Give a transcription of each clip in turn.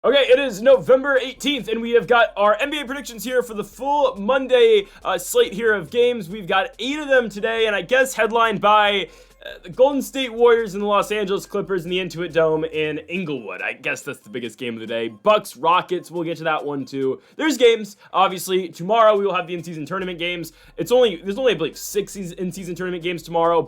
Okay, it is November 18th, and we have got our NBA predictions here for the full Monday slate here of games. We've got 8 of them today, and I guess headlined by the Golden State Warriors and the Los Angeles Clippers in the Intuit Dome in Inglewood. I guess that's the biggest game of the day. Bucks, Rockets, we'll get to that one too. There's games, obviously. Tomorrow we will have the in-season tournament games. There's only, I believe, 6 in-season tournament games tomorrow,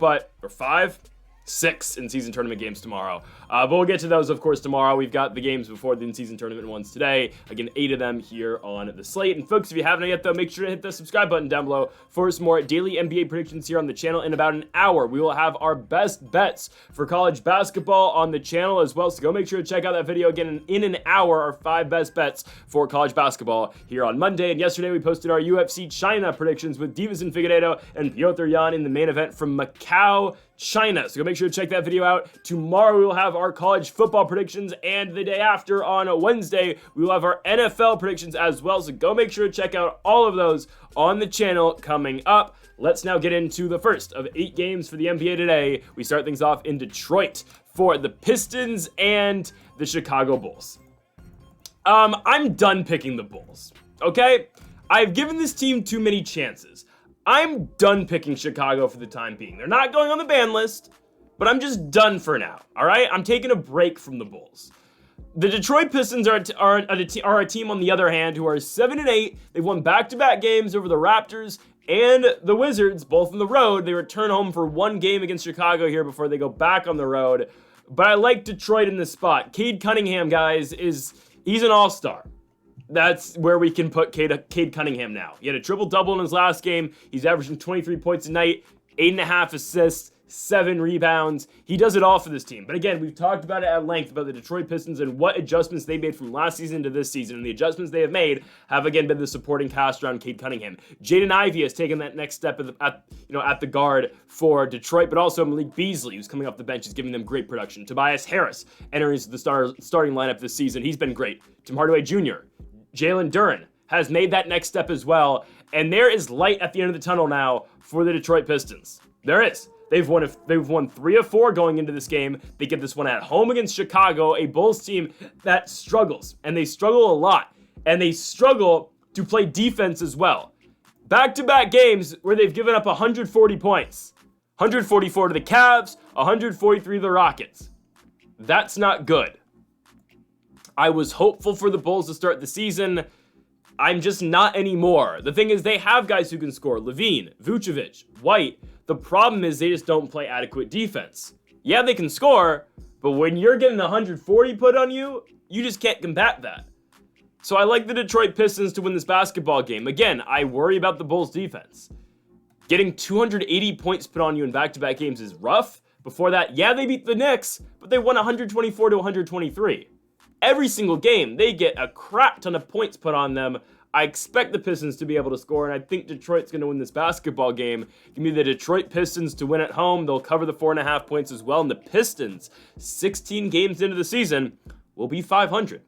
or 5? 6 in-season tournament games tomorrow. But we'll get to those, of course, tomorrow. We've got the games before the in-season tournament ones today. Again, 8 of them here on the slate. And folks, if you haven't yet, though, make sure to hit the subscribe button down below for some more daily NBA predictions here on the channel. In about an hour, we will have our best bets for college basketball on the channel as well. So go make sure to check out that video again in an hour, our 5 best bets for college basketball here on Monday. And yesterday, we posted our UFC China predictions with Divison Figueiredo and Piotr Jan in the main event from Macau, China. So go make sure to check that video out. Tomorrow we will have our college football predictions, and the day after on a Wednesday we will have our NFL predictions as well. So go make sure to check out all of those on the channel coming up. Let's now get into the first of 8 games for the NBA today. We start things off in Detroit for the Pistons and the Chicago Bulls. I'm done picking the Bulls, okay? I've given this team too many chances. I'm done picking Chicago for the time being. They're not going on the ban list, but I'm just done for now, all right? I'm taking a break from the Bulls. The Detroit Pistons are a team, on the other hand, who are 7-8. They've won back-to-back games over the Raptors and the Wizards, both on the road. They return home for one game against Chicago here before they go back on the road. But I like Detroit in this spot. Cade Cunningham, guys, he's an all-star. That's where we can put Cade Cunningham now. He had a triple-double in his last game. He's averaging 23 points a night, 8.5 assists, 7 rebounds. He does it all for this team. But again, we've talked about it at length about the Detroit Pistons and what adjustments they made from last season to this season. And the adjustments they have made have, again, been the supporting cast around Cade Cunningham. Jaden Ivey has taken that next step at the guard for Detroit, but also Malik Beasley, who's coming off the bench, is giving them great production. Tobias Harris entering the starting lineup this season. He's been great. Tim Hardaway Jr., Jalen Duren has made that next step as well, and there is light at the end of the tunnel now for the Detroit Pistons. There is. They've won 3 of 4 going into this game. They get this one at home against Chicago, a Bulls team that struggles, and they struggle a lot, and they struggle to play defense as well. Back-to-back games where they've given up 140 points. 144 to the Cavs, 143 to the Rockets. That's not good. I was hopeful for the Bulls to start the season. I'm just not anymore. The thing is, they have guys who can score. Levine, Vucevic, White. The problem is they just don't play adequate defense. Yeah, they can score, but when you're getting 140 put on you, you just can't combat that. So I like the Detroit Pistons to win this basketball game. Again, I worry about the Bulls' defense. Getting 280 points put on you in back-to-back games is rough. Before that, yeah, they beat the Knicks, but they won 124 to 123. Every single game, they get a crap ton of points put on them. I expect the Pistons to be able to score, and I think Detroit's going to win this basketball game. Give me the Detroit Pistons to win at home. They'll cover the 4.5 points as well, and the Pistons, 16 games into the season, will be 500.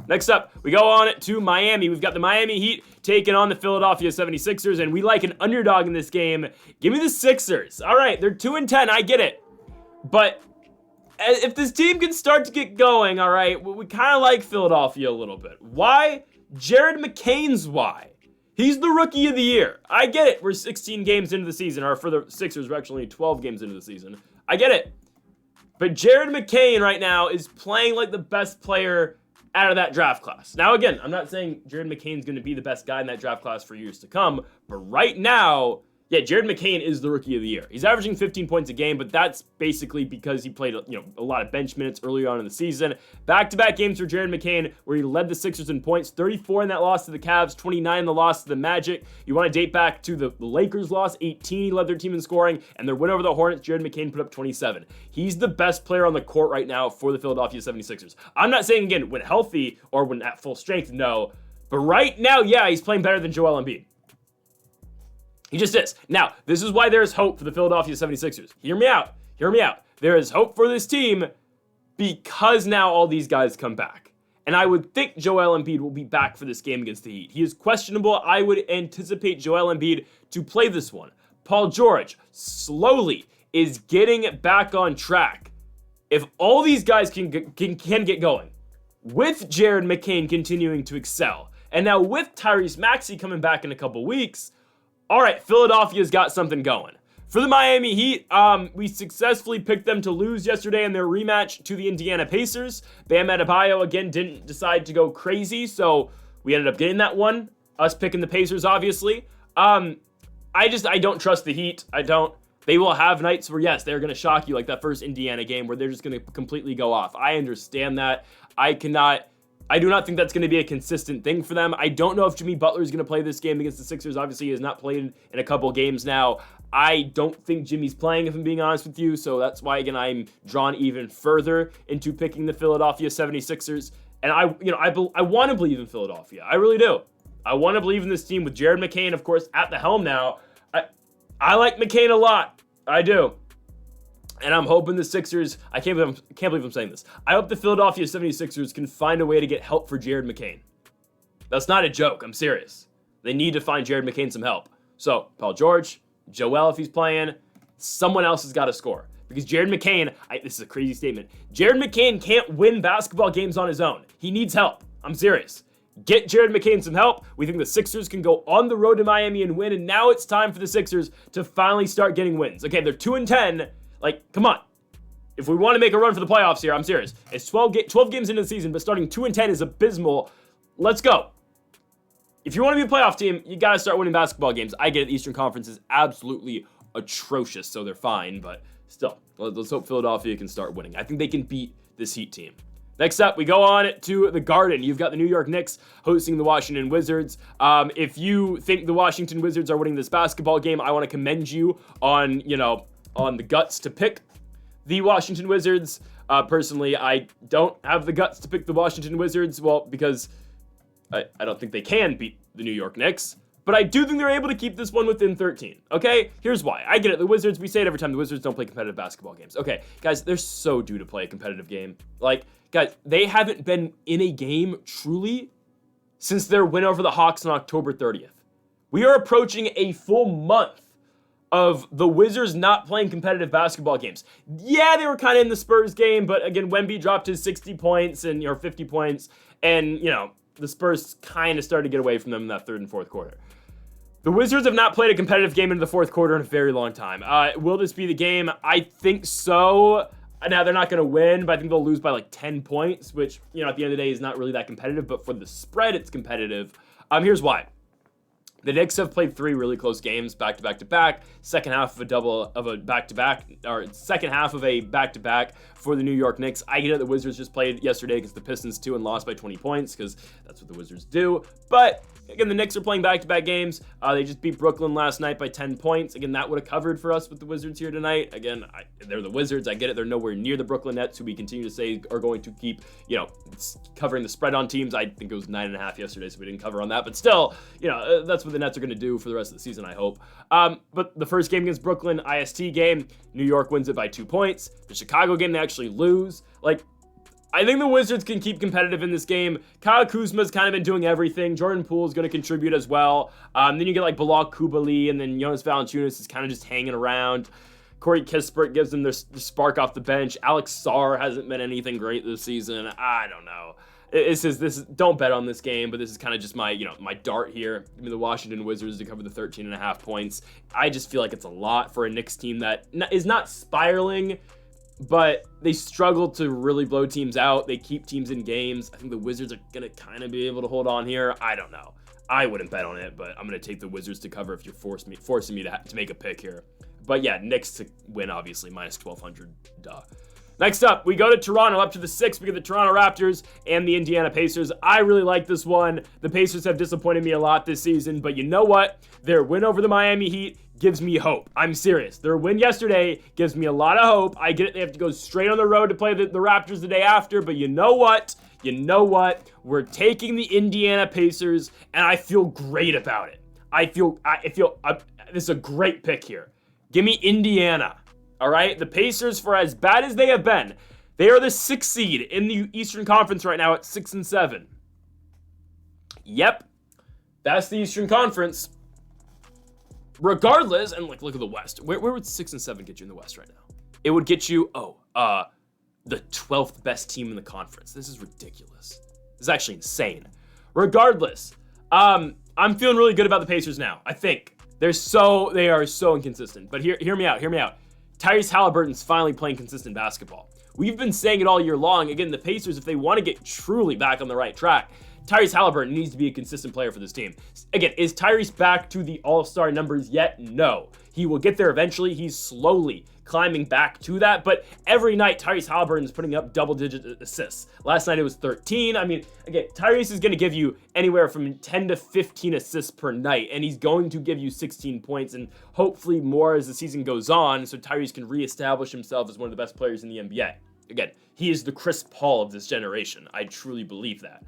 Next up, we go on to Miami. We've got the Miami Heat taking on the Philadelphia 76ers, and we like an underdog in this game. Give me the Sixers. All right, they're 2-10, I get it. But if this team can start to get going, all right, we kind of like Philadelphia a little bit. Why? Jared McCain's why. He's the rookie of the year. I get it. We're 16 games into the season, or for the Sixers, we're actually 12 games into the season. I get it. But Jared McCain right now is playing like the best player out of that draft class. Now, again, I'm not saying Jared McCain's going to be the best guy in that draft class for years to come, but right now, yeah, Jared McCain is the rookie of the year. He's averaging 15 points a game, but that's basically because he played, a lot of bench minutes early on in the season. Back-to-back games for Jared McCain where he led the Sixers in points, 34 in that loss to the Cavs, 29 in the loss to the Magic. You want to date back to the Lakers loss, 18 he led their team in scoring, and their win over the Hornets, Jared McCain put up 27. He's the best player on the court right now for the Philadelphia 76ers. I'm not saying, again, when healthy or when at full strength, no. But right now, yeah, he's playing better than Joel Embiid. He just is. Now, this is why there is hope for the Philadelphia 76ers. Hear me out. Hear me out. There is hope for this team because now all these guys come back. And I would think Joel Embiid will be back for this game against the Heat. He is questionable. I would anticipate Joel Embiid to play this one. Paul George slowly is getting back on track. If all these guys can get going, with Jared McCain continuing to excel, and now with Tyrese Maxey coming back in a couple weeks, all right, Philadelphia's got something going. For the Miami Heat, we successfully picked them to lose yesterday in their rematch to the Indiana Pacers. Bam Adebayo, again, didn't decide to go crazy, so we ended up getting that one. Us picking the Pacers, obviously. I don't trust the Heat. I don't. They will have nights where, yes, they're going to shock you, like that first Indiana game where they're just going to completely go off. I understand that. I do not think that's going to be a consistent thing for them. I don't know if Jimmy Butler is going to play this game against the Sixers. Obviously, he has not played in a couple games now. I don't think Jimmy's playing, if I'm being honest with you. So that's why, again, I'm drawn even further into picking the Philadelphia 76ers. And I want to believe in Philadelphia. I really do. I want to believe in this team with Jared McCain, of course, at the helm now. I like McCain a lot. I do. And I'm hoping the Sixers, I can't believe I'm saying this. I hope the Philadelphia 76ers can find a way to get help for Jared McCain. That's not a joke. I'm serious. They need to find Jared McCain some help. So, Paul George, Joel, if he's playing, someone else has got to score. Because Jared McCain, this is a crazy statement. Jared McCain can't win basketball games on his own. He needs help. I'm serious. Get Jared McCain some help. We think the Sixers can go on the road to Miami and win. And now it's time for the Sixers to finally start getting wins. Okay, they're 2-10. Like, come on. If we want to make a run for the playoffs here, I'm serious. It's 12 games into the season, but starting 2-10 is abysmal. Let's go. If you want to be a playoff team, you got to start winning basketball games. I get it. The Eastern Conference is absolutely atrocious, so they're fine. But still, let's hope Philadelphia can start winning. I think they can beat this Heat team. Next up, we go on to the Garden. You've got the New York Knicks hosting the Washington Wizards. If you think the Washington Wizards are winning this basketball game, I want to commend you on the guts to pick the Washington Wizards. Personally, I don't have the guts to pick the Washington Wizards, well, because I don't think they can beat the New York Knicks. But I do think they're able to keep this one within 13, okay? Here's why. I get it. The Wizards, we say it every time, the Wizards don't play competitive basketball games. Okay, guys, they're so due to play a competitive game. Like, guys, they haven't been in a game, truly, since their win over the Hawks on October 30th. We are approaching a full month of the Wizards not playing competitive basketball games. Yeah, they were kind of in the Spurs game, but again, Wemby dropped his 60 points and 50 points, and, the Spurs kind of started to get away from them in that third and fourth quarter. The Wizards have not played a competitive game into the fourth quarter in a very long time. Will this be the game? I think so. Now, they're not going to win, but I think they'll lose by like 10 points, which, at the end of the day is not really that competitive, but for the spread, it's competitive. Here's why. The Knicks have played 3 really close games back-to-back-to-back. Second half of a back-to-back for the New York Knicks. I get it, the Wizards just played yesterday against the Pistons too and lost by 20 points because that's what the Wizards do. But again, the Knicks are playing back-to-back games. They just beat Brooklyn last night by 10 points. Again, that would have covered for us with the Wizards here tonight. Again, they're the Wizards. I get it. They're nowhere near the Brooklyn Nets, who we continue to say are going to keep, covering the spread on teams. I think it was 9.5 yesterday, so we didn't cover on that. But still, that's what the Nets are going to do for the rest of the season, I hope. But the first game against Brooklyn, IST game, New York wins it by 2 points. The Chicago game, they actually lose. I think the Wizards can keep competitive in this game. Kyle Kuzma's kind of been doing everything. Jordan Poole's going to contribute as well. Then you get Bilal Coulibaly, and then Jonas Valanciunas is kind of just hanging around. Corey Kispert gives them their spark off the bench. Alex Sarr hasn't been anything great this season. I don't know. Don't bet on this game, but this is kind of just my dart here. Give me the Washington Wizards to cover the 13.5 points. I just feel like it's a lot for a Knicks team that is not spiraling, but they struggle to really blow teams out. They keep teams in games. I think the Wizards are going to kind of be able to hold on here. I don't know. I wouldn't bet on it, but I'm going to take the Wizards to cover if you're forcing me to make a pick here. But yeah, Knicks to win, obviously, minus 1,200. Duh. Next up, we go to Toronto. Up to the 6th, we get the Toronto Raptors and the Indiana Pacers. I really like this one. The Pacers have disappointed me a lot this season, but you know what? Their win over the Miami Heat gives me hope. I'm serious. Their win yesterday gives me a lot of hope. I get it. They have to go straight on the road to play the Raptors the day after, but you know what? We're taking the Indiana Pacers, and I feel great about it. This is a great pick here. Give me Indiana. All right, the Pacers, for as bad as they have been, they are the 6th seed in the Eastern Conference right now at 6-7. Yep, that's the Eastern Conference. Regardless, and look at the West. Where would 6-7 get you in the West right now? It would get you the 12th best team in the conference. This is ridiculous. This is actually insane. Regardless, I'm feeling really good about the Pacers now. I think they are so inconsistent. But hear me out. Tyrese Halliburton's finally playing consistent basketball. We've been saying it all year long. Again, the Pacers, if they want to get truly back on the right track, Tyrese Halliburton needs to be a consistent player for this team. Again, is Tyrese back to the all-star numbers yet? No. He will get there eventually. He's slowly climbing back to that, but every night Tyrese Halliburton is putting up double-digit assists. Last night it was 13. I mean, again, Tyrese is going to give you anywhere from 10 to 15 assists per night, and he's going to give you 16 points and hopefully more as the season goes on, so Tyrese can reestablish himself as one of the best players in the NBA. Again, he is the Chris Paul of this generation. I truly believe that.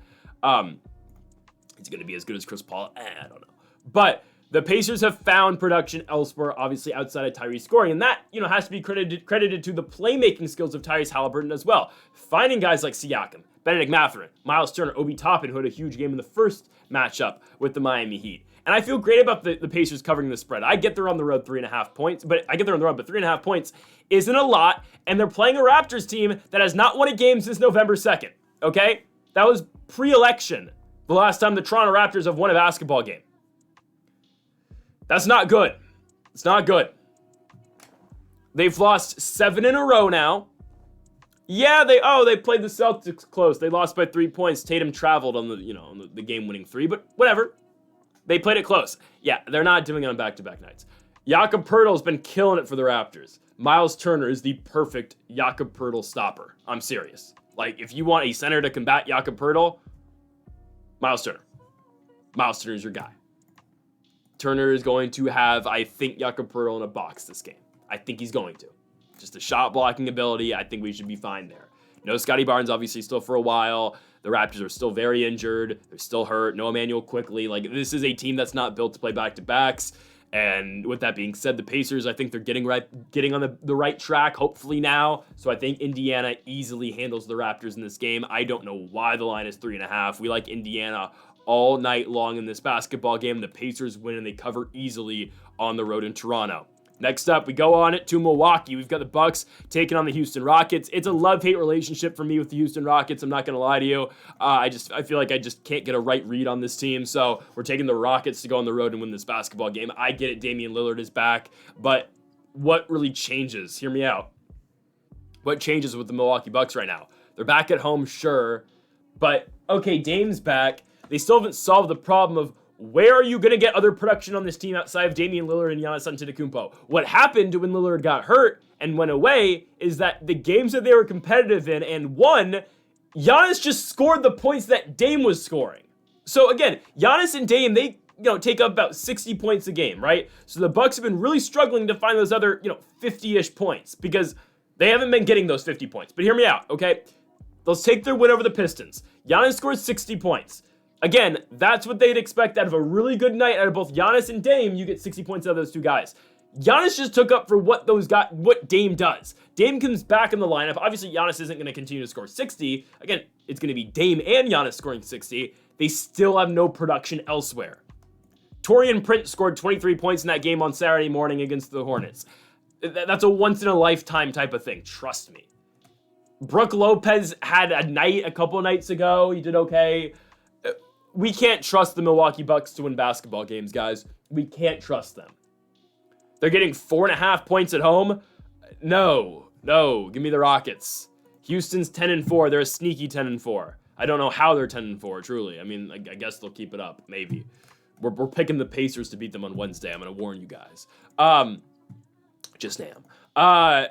He's going to be as good as Chris Paul. I don't know. But the Pacers have found production elsewhere, obviously outside of Tyrese scoring, and that, has to be credited to the playmaking skills of Tyrese Halliburton as well. Finding guys like Siakam, Benedict Mathurin, Miles Turner, Obi Toppin, who had a huge game in the first matchup with the Miami Heat. And I feel great about the Pacers covering the spread. I get they're on the road 3.5 points, but 3.5 points isn't a lot, and they're playing a Raptors team that has not won a game since November 2nd, okay? That was pre-election, the last time the Toronto Raptors have won a basketball game. That's not good. It's not good. They've lost 7 in a row now. Yeah, they played the Celtics close. They lost by 3 points. Tatum traveled on the game-winning 3, but whatever. They played it close. Yeah, they're not doing it on back-to-back nights. Jakob Poeltl's been killing it for the Raptors. Miles Turner is the perfect Jakob Poeltl stopper. I'm serious. Like, if you want a center to combat Jakob Poeltl, Miles Turner. Miles Turner is your guy. Turner is going to have, I think, Jakob Poeltl in a box this game. I think he's going to. Just a shot blocking ability, I think we should be fine there. No Scotty Barnes, obviously, still for a while. The Raptors are still very injured. They're still hurt. No Emmanuel Quickly. Like, this is a team that's not built to play back-to-backs. And with that being said, the Pacers, I think they're getting on the right track, hopefully now. So I think Indiana easily handles the Raptors in this game. I don't know why the line is 3.5. We like Indiana all night long in this basketball game. The Pacers win and they cover easily on the road in Toronto. Next up, we go on it to Milwaukee. We've got the Bucks taking on the Houston Rockets. It's a love-hate relationship for me with the Houston Rockets. I'm not going to lie to you. I feel like I just can't get a right read on this team. So we're taking the Rockets to go on the road and win this basketball game. I get it. Damian Lillard is back. But what really changes? Hear me out. What changes with the Milwaukee Bucks right now? They're back at home, sure. But, okay, Dame's back. They still haven't solved the problem of where are you going to get other production on this team outside of Damian Lillard and Giannis Antetokounmpo? What happened when Lillard got hurt and went away is that the games that they were competitive in and won, Giannis just scored the points that Dame was scoring. So again, Giannis and Dame, they take up about 60 points a game, right? So the Bucks have been really struggling to find those other 50-ish points because they haven't been getting those 50 points. But hear me out, okay? Let's take their win over the Pistons. Giannis scored 60 points. Again, that's what they'd expect out of a really good night out of both Giannis and Dame. You get 60 points out of those two guys. Giannis just took up for what Dame does. Dame comes back in the lineup. Obviously, Giannis isn't going to continue to score 60. Again, it's going to be Dame and Giannis scoring 60. They still have no production elsewhere. Taurean Prince scored 23 points in that game on Saturday morning against the Hornets. That's a once-in-a-lifetime type of thing. Trust me. Brook Lopez had a night a couple nights ago. He did okay. We can't trust the Milwaukee Bucks to win basketball games, guys. We can't trust them. They're getting 4.5 points at home. No. Give me the Rockets. Houston's 10-4. They're a sneaky 10-4. I don't know how they're 10-4, truly. I mean, I guess they'll keep it up, maybe. We're picking the Pacers to beat them on Wednesday. I'm going to warn you guys. Just am.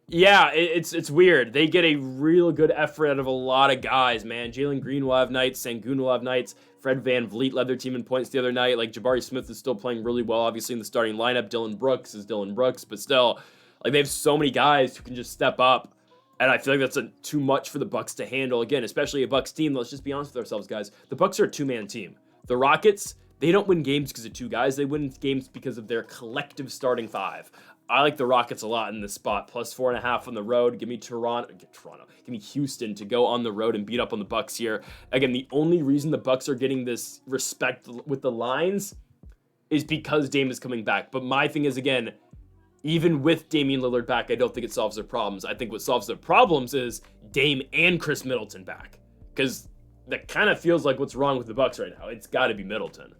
Yeah, it's weird. They get a real good effort out of a lot of guys, man. Jalen Green will have nights. Sengun will have nights. Fred VanVleet led their team in points the other night. Like, Jabari Smith is still playing really well, obviously, in the starting lineup. Dylan Brooks is Dylan Brooks, but still, like, they have so many guys who can just step up, and I feel like that's too much for the Bucks to handle. Again, especially a Bucks team. Let's just be honest with ourselves, guys. The Bucks are a two-man team. The Rockets, they don't win games because of two guys. They win games because of their collective starting five. I like the Rockets a lot in this spot. Plus 4.5 on the road. Give me Toronto. Give me Houston to go on the road and beat up on the Bucks here. Again, the only reason the Bucks are getting this respect with the lines is because Dame is coming back. But my thing is, again, even with Damian Lillard back, I don't think it solves their problems. I think what solves their problems is Dame and Chris Middleton back, because that kind of feels like what's wrong with the Bucks right now. It's got to be Middleton.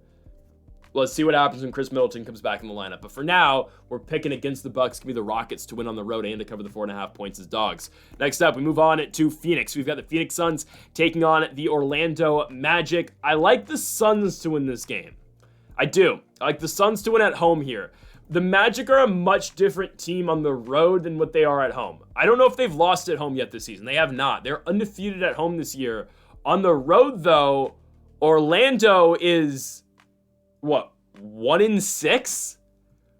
Let's see what happens when Chris Middleton comes back in the lineup. But for now, we're picking against the Bucks. Give me the Rockets to win on the road and to cover the 4.5 points as dogs. Next up, we move on to Phoenix. We've got the Phoenix Suns taking on the Orlando Magic. I like the Suns to win this game. I do. I like the Suns to win at home here. The Magic are a much different team on the road than what they are at home. I don't know if they've lost at home yet this season. They have not. They're undefeated at home this year. On the road, though, Orlando is... what, 1-6?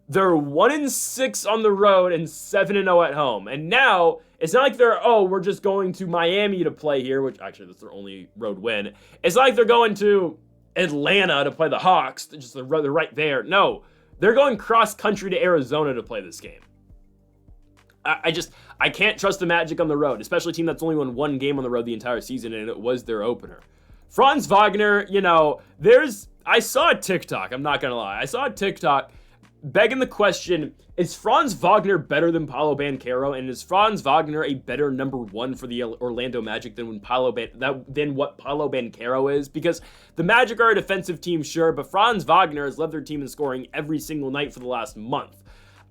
They're 1-6 on the road and 7-0 at home. And now it's not like we're just going to Miami to play here, which actually that's their only road win. It's not like they're going to Atlanta to play the Hawks. They're right there. No, they're going cross country to Arizona to play this game. I can't trust the Magic on the road, especially a team that's only won one game on the road the entire season, and it was their opener. Franz Wagner, I saw a TikTok, I'm not going to lie. I saw a TikTok begging the question, is Franz Wagner better than Paolo Banchero? And is Franz Wagner a better number one for the Orlando Magic than what Paolo Banchero is? Because the Magic are a defensive team, sure, but Franz Wagner has led their team in scoring every single night for the last month.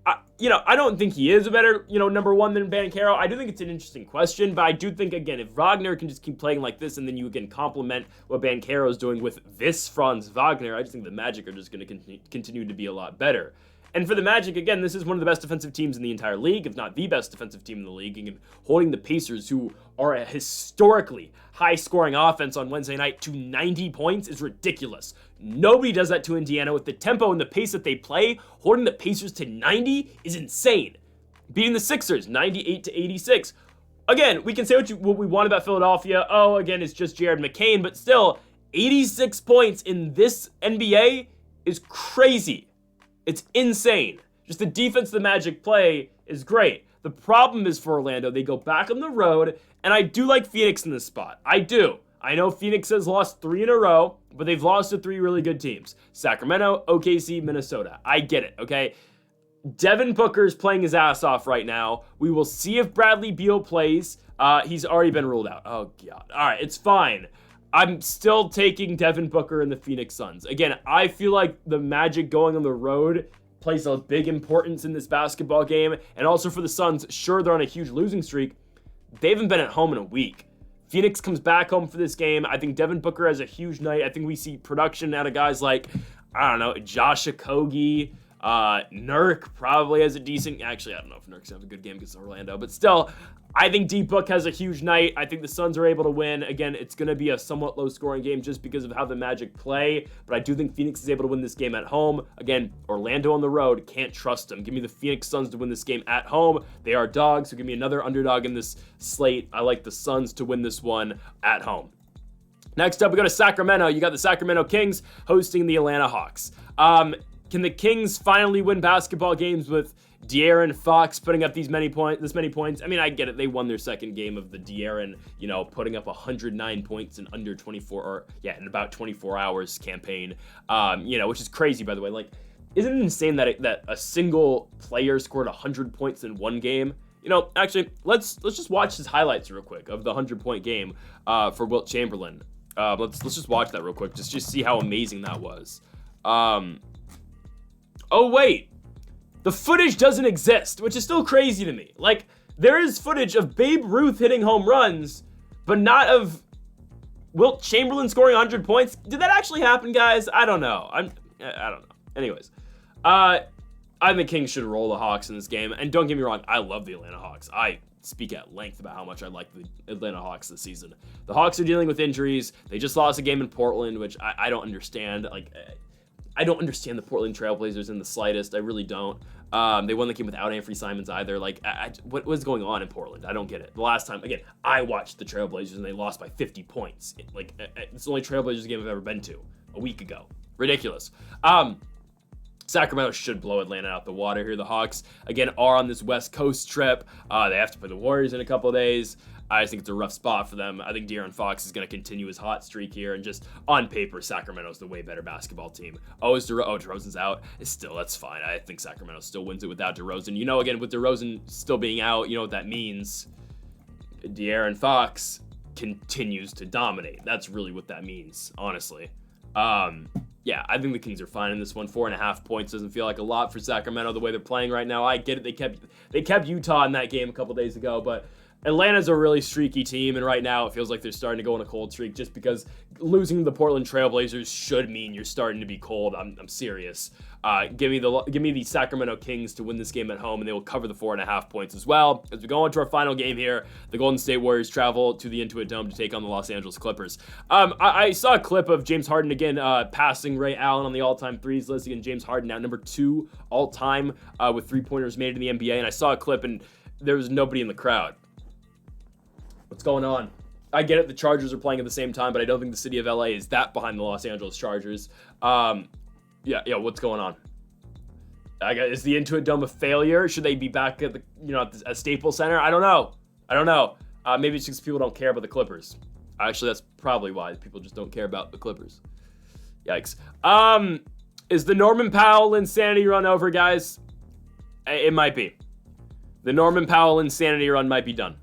I don't think he is a better, number one than Banchero. I do think it's an interesting question, but I do think, again, if Wagner can just keep playing like this and then you again complement what Banchero is doing with this Franz Wagner, I just think the Magic are just going to continue to be a lot better. And for the Magic, again, this is one of the best defensive teams in the entire league, if not the best defensive team in the league, and holding the Pacers, who are a historically high-scoring offense on Wednesday night, to 90 points is ridiculous. Nobody does that to Indiana. With the tempo and the pace that they play, holding the Pacers to 90 is insane. Beating the Sixers, 98-86. Again, we can say what we want about Philadelphia. Oh, again, it's just Jared McCain, but still, 86 points in this NBA is crazy. It's insane. Just the defense the Magic play is great. The problem is for Orlando, they go back on the road, and I do like Phoenix in this spot. I do. I know Phoenix has lost 3 in a row, but they've lost to 3 really good teams. Sacramento, OKC, Minnesota. I get it, okay? Devin Booker's playing his ass off right now. We will see if Bradley Beal plays. He's already been ruled out. Oh, God. All right, it's fine. I'm still taking Devin Booker and the Phoenix Suns. Again, I feel like the Magic going on the road plays a big importance in this basketball game. And also for the Suns, sure, they're on a huge losing streak. They haven't been at home in a week. Phoenix comes back home for this game. I think Devin Booker has a huge night. I think we see production out of guys like, Josh Okogie. Nurk probably has a decent... Actually, I don't know if Nurk's going to have a good game against Orlando. But still, I think D-Book has a huge night. I think the Suns are able to win. Again, it's going to be a somewhat low-scoring game just because of how the Magic play. But I do think Phoenix is able to win this game at home. Again, Orlando on the road. Can't trust them. Give me the Phoenix Suns to win this game at home. They are dogs, so give me another underdog in this slate. I like the Suns to win this one at home. Next up, we go to Sacramento. You got the Sacramento Kings hosting the Atlanta Hawks. Can the Kings finally win basketball games with De'Aaron Fox putting up this many points? I mean, I get it. They won their second game of the De'Aaron, putting up 109 points in in about 24 hours campaign, which is crazy, by the way. Like, isn't it insane that a single player scored 100 points in one game? Actually, let's just watch his highlights real quick of the 100-point game for Wilt Chamberlain. Let's just watch that real quick, just see how amazing that was. Oh, wait. The footage doesn't exist, which is still crazy to me. Like, there is footage of Babe Ruth hitting home runs, but not of Wilt Chamberlain scoring 100 points. Did that actually happen, guys? I don't know. I don't know. Anyways, I think the Kings should roll the Hawks in this game. And don't get me wrong, I love the Atlanta Hawks. I speak at length about how much I like the Atlanta Hawks this season. The Hawks are dealing with injuries. They just lost a game in Portland, which I don't understand. I don't understand the Portland Trailblazers in the slightest. I really don't. They won the game without Anthony Simons either. What was going on in Portland? I don't get it. The last time, again, I watched the Trailblazers and they lost by 50 points. It's the only Trailblazers game I've ever been to a week ago. Ridiculous. Sacramento should blow Atlanta out the water here. The Hawks, again, are on this West Coast trip. They have to play the Warriors in a couple of days. I just think it's a rough spot for them. I think De'Aaron Fox is going to continue his hot streak here, and just on paper, Sacramento's the way better basketball team. DeRozan's out. That's fine. I think Sacramento still wins it without DeRozan. You know, again, with DeRozan still being out, you know what that means. De'Aaron Fox continues to dominate. That's really what that means, honestly. Yeah, I think the Kings are fine in this one. 4.5 points doesn't feel like a lot for Sacramento the way they're playing right now. I get it. They kept Utah in that game a couple days ago, but Atlanta's a really streaky team, and right now it feels like they're starting to go on a cold streak just because losing to the Portland Trailblazers should mean you're starting to be cold. I'm serious. Give me the Sacramento Kings to win this game at home, and they will cover the 4.5 points as well. As we go into our final game here, the Golden State Warriors travel to the Intuit Dome to take on the Los Angeles Clippers. I saw a clip of James Harden again passing Ray Allen on the all-time threes list. Again, James Harden now number 2 all-time with three-pointers made in the NBA, and I saw a clip, and there was nobody in the crowd. What's going on? I get it, the Chargers are playing at the same time, but I don't think the city of LA is that behind the Los Angeles Chargers. Yeah, what's going on? Is the Intuit Dome a failure? Should they be back at at Staples Center? I don't know. Maybe it's just people don't care about the Clippers. Actually, that's probably why people just don't care about the Clippers. Yikes. Is the Norman Powell insanity run over, guys? It might be. The Norman Powell insanity run might be done.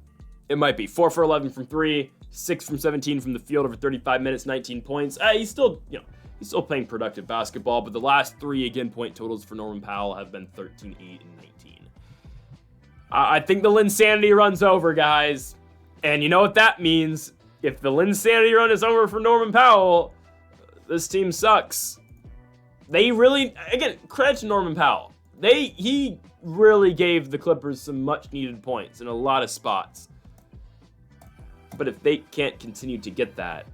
It might be. 4 for 11 from 3, 6 from 17 from the field over 35 minutes, 19 points. He's still playing productive basketball, but the last 3, again, point totals for Norman Powell have been 13, 8, and 19. I think the Linsanity run's over, guys. And you know what that means? If the Linsanity run is over for Norman Powell, this team sucks. They really, again, credit to Norman Powell. He really gave the Clippers some much-needed points in a lot of spots. But if they can't continue to get that,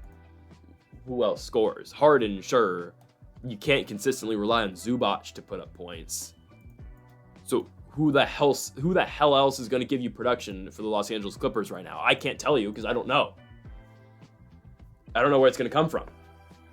who else scores? Harden, sure. You can't consistently rely on Zubac to put up points. So who the hell else is going to give you production for the Los Angeles Clippers right now? I can't tell you because I don't know. I don't know where it's going to come from.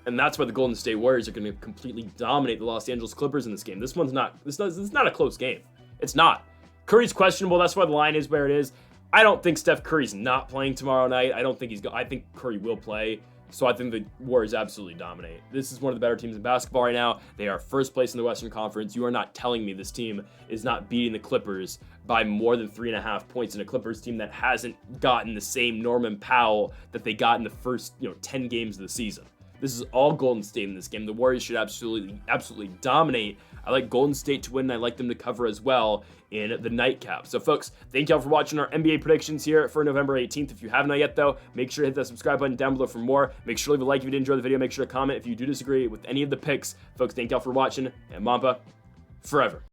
And that's why the Golden State Warriors are going to completely dominate the Los Angeles Clippers in this game. This is not a close game. It's not. Curry's questionable. That's why the line is where it is. I don't think Steph Curry's not playing tomorrow night. I think Curry will play. So I think the Warriors absolutely dominate. This is one of the better teams in basketball right now. They are first place in the Western Conference. You are not telling me this team is not beating the Clippers by more than 3.5 points in a Clippers team that hasn't gotten the same Norman Powell that they got in the first 10 games of the season. This is all Golden State in this game. The Warriors should absolutely dominate. I like Golden State to win, and I like them to cover as well in the nightcap. So, folks, thank y'all for watching our NBA predictions here for November 18th. If you have not yet, though, make sure to hit that subscribe button down below for more. Make sure to leave a like if you did enjoy the video. Make sure to comment if you do disagree with any of the picks. Folks, thank y'all for watching, and Mamba forever.